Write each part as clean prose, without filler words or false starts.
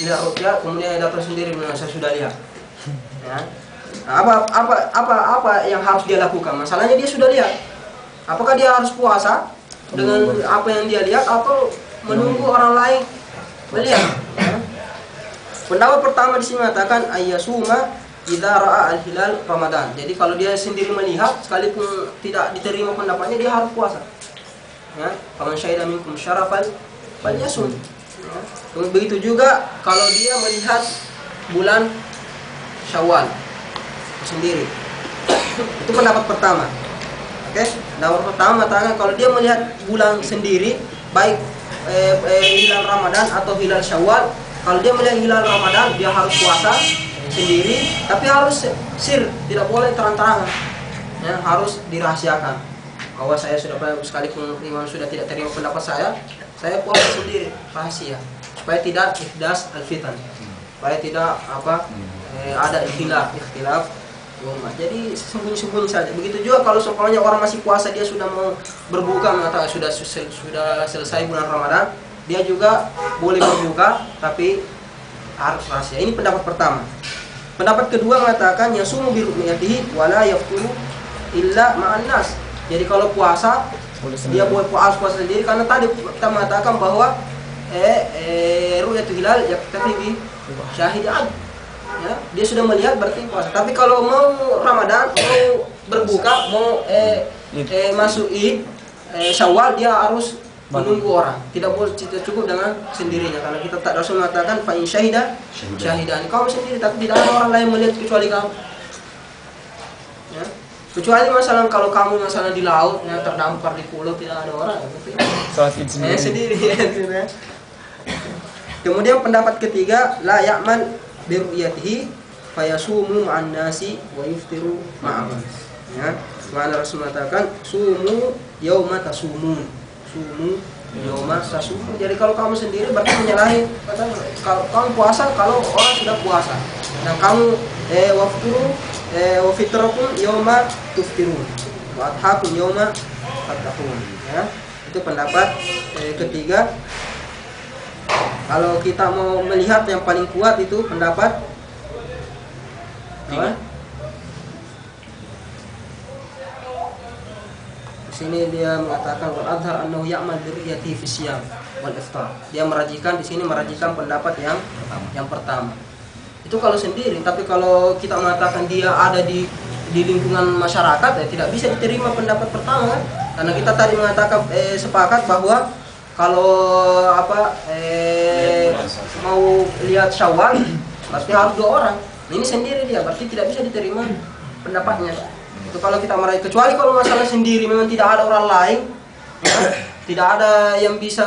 lihat rukyah, kemudian datang sendiri bilang saya sudah lihat. Ya. Nah, apa yang harus dia lakukan? Masalahnya dia sudah lihat. Apakah dia harus puasa dengan apa yang dia lihat atau menunggu orang lain melihat? Ya. Pendapat pertama di sini mengatakan ayyasuma idza ra'a al-hilal Ramadan. Jadi kalau dia sendiri melihat sekalipun tidak diterima pendapatnya dia harus puasa. Ya, faman syahida minkum syarafan falyasum. Ya. Begitu juga kalau dia melihat bulan Syawal sendiri. Itu pendapat pertama. Oke, pendapat pertama mengatakan kalau dia melihat bulan sendiri baik hilal Ramadan atau hilal Syawal, kalau dia melihat hilal Ramadan dia harus puasa sendiri, tapi harus sir, tidak boleh terang-terangan. Ya, harus dirahasiakan. Bahwa saya sudah sekalipun imam sudah tidak terima pendapat saya puasa sendiri, rahasia, supaya tidak ihdas al-fitan, supaya tidak ada ikhtilaf umat. Jadi sembunyi-sembunyi saja. Begitu juga kalau seumpamanya orang masih puasa dia sudah mau berbuka mengatakan sudah selesai bulan Ramadan, dia juga boleh berbuka tapi harus rahasia. Ini pendapat pertama. Pendapat kedua mengatakan yasumu bi ru'yatihi wala yafturu illa ma'an nas. Jadi kalau puasa dia boleh puasa sendiri karena tadi kita mengatakan bahwa ru'yatul hilal yaktafi bi syahidin. Ya, dia sudah melihat berarti puasa. Tapi kalau mau Ramadan, mau berbuka, mau masuk Syawal, dia harus menunggu orang. Tidak boleh cukup dengan sendirinya karena kita tak Rasul mengatakan fa in syahida syahidan. Kamu sendiri tapi tidak ada orang lain melihat kecuali kamu. Ya. Kecuali masalah kalau kamu masalah di laut, ya, terdampar di pulau tidak ada orang. Salat sendiri. Ya. Kemudian pendapat ketiga la ya'man biruyatihi fayasumu ma'an nasi wa yuftiru ma'ahum. Ya, mana Rasul mengatakan sumu yauma tasumun. Sumu yauma tasumun. Jadi kalau kamu sendiri berarti menyalahi kalau kamu puasa kalau orang sudah puasa. Dan kamu wafturu wa fitrakum yauma tuftirun. Wa adhakum yauma tadhakun. Ya, itu pendapat ketiga. Kalau kita mau melihat yang paling kuat itu pendapat apa? Di sini dia mengatakan wal adhar annahu ya'mal bi ru'yatihi fi siyam wal iftar. Dia merajikan di sini merajikan pendapat yang pertama. Itu kalau sendiri, tapi kalau kita mengatakan dia ada di lingkungan masyarakat ya tidak bisa diterima pendapat pertama kan? Karena kita tadi mengatakan sepakat bahwa kalau mau lihat Syawal pasti harus 2 orang. Ini sendiri dia berarti tidak bisa diterima pendapatnya. Itu kalau kita meraih kecuali kalau masalah sendiri memang tidak ada orang lain, ya, tidak ada yang bisa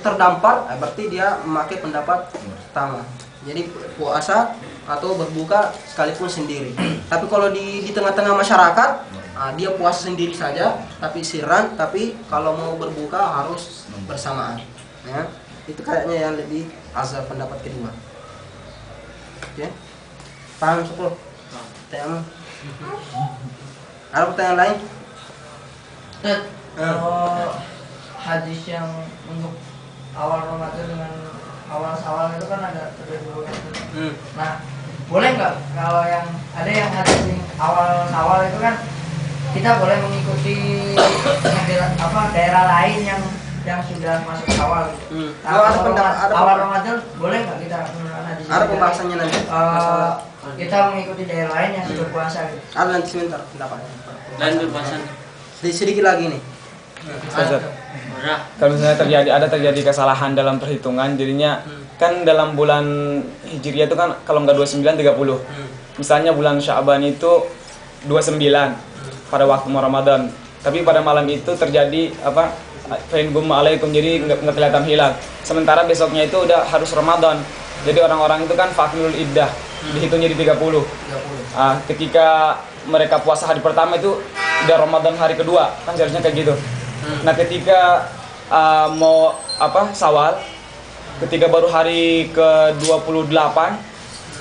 terdampar, berarti dia memakai pendapat pertama. Jadi puasa atau berbuka sekalipun sendiri. Tapi kalau di tengah-tengah masyarakat, dia puasa sendiri saja, tapi sirran. Tapi kalau mau berbuka harus bersamaan. Ya, itu kayaknya yang lebih azab pendapat kedua. Oke, paham sepuluh? Tanya. Ada pertanyaan lain? Hadis yang untuk awal Ramadan dengan awal Syawal itu kan ada dua. Nah, boleh nggak kalau yang ada yang hadis yang awal Syawal itu kan kita boleh mengikuti daerah lain yang sudah masuk Syawal. Awal Ramadan boleh nggak kita menggunakan hadis? Ada pembahasannya nanti. Kita mengikuti daerah lain yang sudah puasa. Ada nanti sebentar pendapatnya. Dan berpuasa. Sedikit lagi nih. Kalau misalnya terjadi kesalahan dalam perhitungan, jadinya kan dalam bulan Hijriah itu kan kalau nggak 29 30. Misalnya bulan Sya'ban itu 29 pada waktu Ramadan. Tapi pada malam itu terjadi fa'ingum alaikum, jadi nggak kelihatan hilal. Sementara besoknya itu udah harus Ramadan. Jadi orang-orang itu kan faknul iddah, dihitungnya di 30. Ketika mereka puasa hari pertama itu udah Ramadan hari kedua, kan seharusnya kayak gitu. Nah, ketika mau Syawal, ketika baru hari ke-28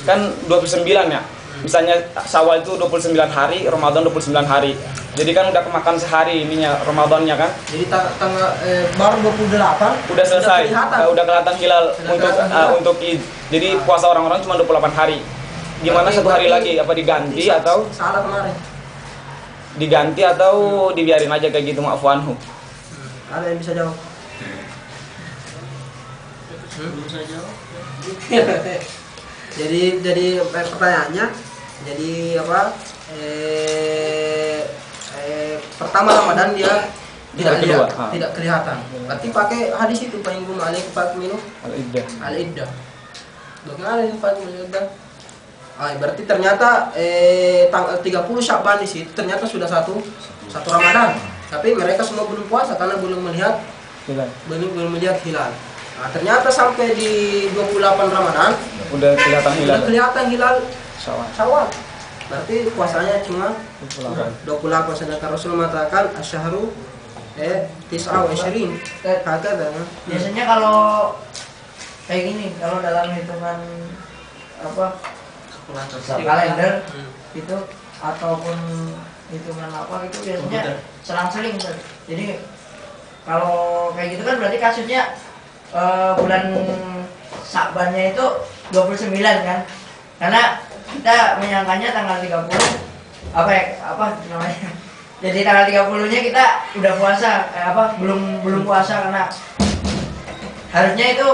kan 29 ya. Misalnya Syawal itu 29 hari, Ramadan 29 hari. Jadi kan udah kemakan sehari ininya Ramadannya kan. Jadi tanggal baru 28 Udah selesai. Udah kelihatan hilal Udah untuk kelihatan hilal. untuk Id. Jadi puasa orang-orang cuma 28 hari. Gimana Berarti- satu hari berarti- lagi? Apa diganti Sa- atau salah kemarin? diganti atau dibiarin aja kayak gitu maafu anhu? Ada yang bisa jawab? Belum saya jawab. Jadi pertanyaannya, jadi apa? Pertama Ramadan dia tidak Hari kedua, lihat, tidak kelihatan. Berarti pakai hadis itu paling gum alaih minum Al-Iddah. al-iddah. Bagaimana ini pakai al-iddah? Berarti ternyata tanggal 30 Sya'ban di situ ternyata sudah satu Ramadan. Tapi mereka semua belum puasa karena belum melihat Hilal. belum melihat hilal. Nah, ternyata sampai di 28 Ramadan Udah kelihatan hilal. sudah kelihatan hilal Syawal. Syawal. Berarti puasanya cuma 28. 28, sedangkan Rasul mengatakan asyhru tis'a wa isyirin. Hakada. Biasanya kalau kayak gini, kalau dalam hitungan apa kalender itu ataupun hitungan apa itu biasanya selang-seling. Jadi kalau kayak gitu kan berarti kasusnya bulan Sya'bannya itu 29 kan, karena kita menyangkanya tanggal 30 apa namanya, jadi tanggal 30 nya kita udah puasa belum puasa, karena harusnya itu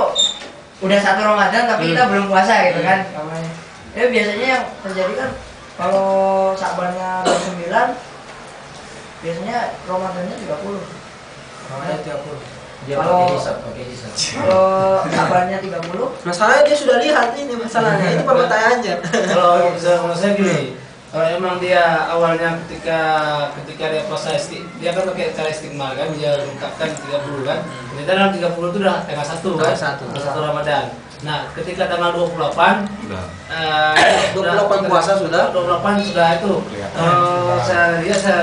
udah satu Ramadan tapi kita belum puasa gitu kan namanya. Ya biasanya yang terjadi kan kalau Sya'bannya 29 biasanya Ramadannya 30. Ramadan 30. Dia Kalau- pakai hisab. Kalau Sya'bannya 30 Masalahnya dia sudah lihat ini masalahnya. Itu pertanyaannya. Kalau saya gini, kalau emang dia awalnya ketika dia puasa dia kan pakai cara istiqmal kan, dia ungkapkan 30 kan. Ternyata dalam 30 itu udah tanggal 1 kan, Tanggal 1. tanggal 1 Ramadan. Nah, ketika tanggal 28 28 puasa sudah. 28 sudah itu.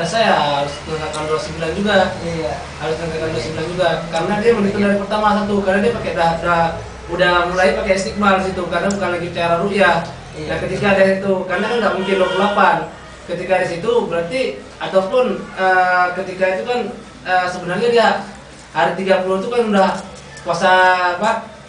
Saya harus mengatakan 29 juga. iya. Harus mengatakan 29 juga karena dia menghitung dari pertama satu, karena dia pakai udah mulai pakai istiqmal situ, karena bukan lagi cara ru'yah. Iya. Nah, ketika ada itu, karena kan nggak mungkin 28. Ketika di situ berarti ataupun ketika itu kan sebenarnya dia hari 30 itu kan udah puasa apa?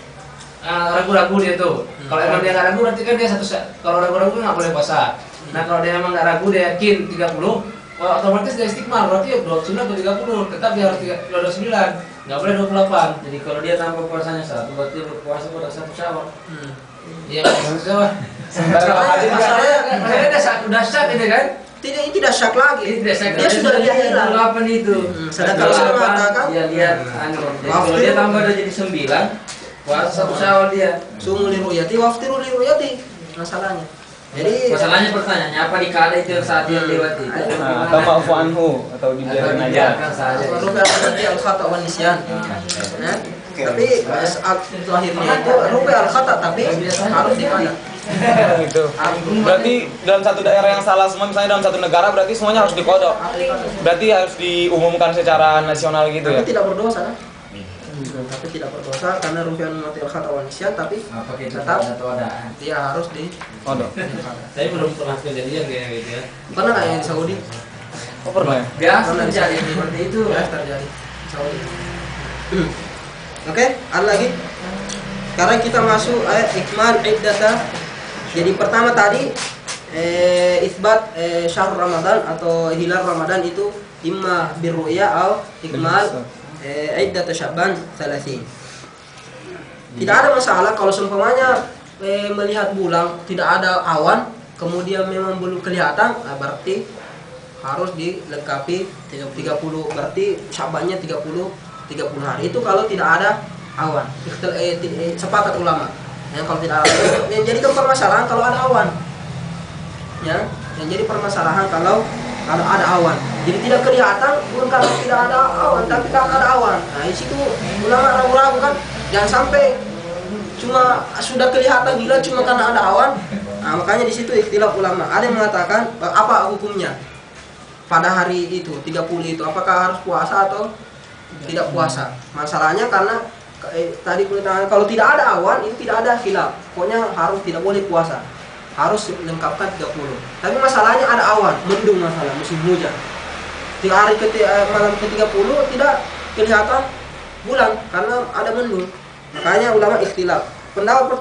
Ragu-ragu dia tuh. Kalau emang dia nggak ragu berarti kan dia kalau ragu-ragu kan nggak boleh puasa. Nah, kalau dia emang nggak ragu, dia yakin 30, otomatis dia istiqmal, berarti 29 atau 30, tetap dia harus 29, nggak boleh 28. Jadi kalau dia tanpa puasanya satu, berarti berpuasa pada satu Syawal. Iya, maksudnya Sementara kalau hadis kan maksudnya udah syak ini kan? Tidak, ini tidak syak lagi. Ini tidak syak. Dia sudah lihat hilal. 28 itu. Sedangkan Rasul mengatakan Dia lihat jadi kalau dia tambah udah jadi 9, puasa satu Syawal dia. sumu li ru'yati waftiru li ru'yati. Masalahnya. Jadi Masalahnya pertanyaannya apa dikala itu yang saat dia lewati? atau maafu anhu atau dibiarin aja. Biarkan saja. rupa nanti al khata wan nisyan. Ya. Tapi saat lahirnya itu rupa al khata tapi harus dipada. Gitu. Berarti dalam satu daerah yang salah semua, misalnya dalam satu negara, berarti semuanya harus dikodok. Berarti harus diumumkan secara nasional gitu ya. Tapi tidak berdosa kan? Tapi tidak berdosa karena rupiah mati al khata wan nisyan, tapi Apa kita tetap satu ada? dia harus di Kodok. Saya belum pernah kejadian kayak gitu ya. pernah nggak yang di Saudi? Oh pernah ya? Biasa terjadi seperti itu. Ya, terjadi Saudi. Oke, ada lagi? Sekarang kita masuk ayat ikmal iddata. Jadi pertama tadi isbat syahr Ramadan atau hilal Ramadan itu imma birru'ya atau ikmal iddata Sya'ban 30. Tidak ada masalah kalau seumpamanya melihat bulan tidak ada awan, kemudian memang belum kelihatan, berarti harus dilengkapi 30, berarti Sya'bannya 30 hari. Itu kalau tidak ada awan. Sepakat ulama. Yang kalau tidak ada, yang jadi permasalahan kalau ada awan. Ya, yang jadi permasalahan kalau ada awan. Jadi tidak kelihatan bukan karena tidak ada awan, tapi karena ada awan. Nah, di situ ulama ragu-ragu kan, jangan sampai cuma sudah kelihatan hilal cuma karena ada awan. Nah, makanya di situ ikhtilaf ulama. Ada yang mengatakan apa hukumnya pada hari itu 30 itu, apakah harus puasa atau tidak puasa? Masalahnya karena tadi kulitanya kalau tidak ada awan itu tidak ada hilal. Pokoknya harus tidak boleh puasa. Harus lengkapkan 30. Tapi masalahnya ada awan, mendung masalah musim hujan. di hari malam ke-30 tidak kelihatan bulan karena ada mendung. Makanya ulama ikhtilaf. Pendapat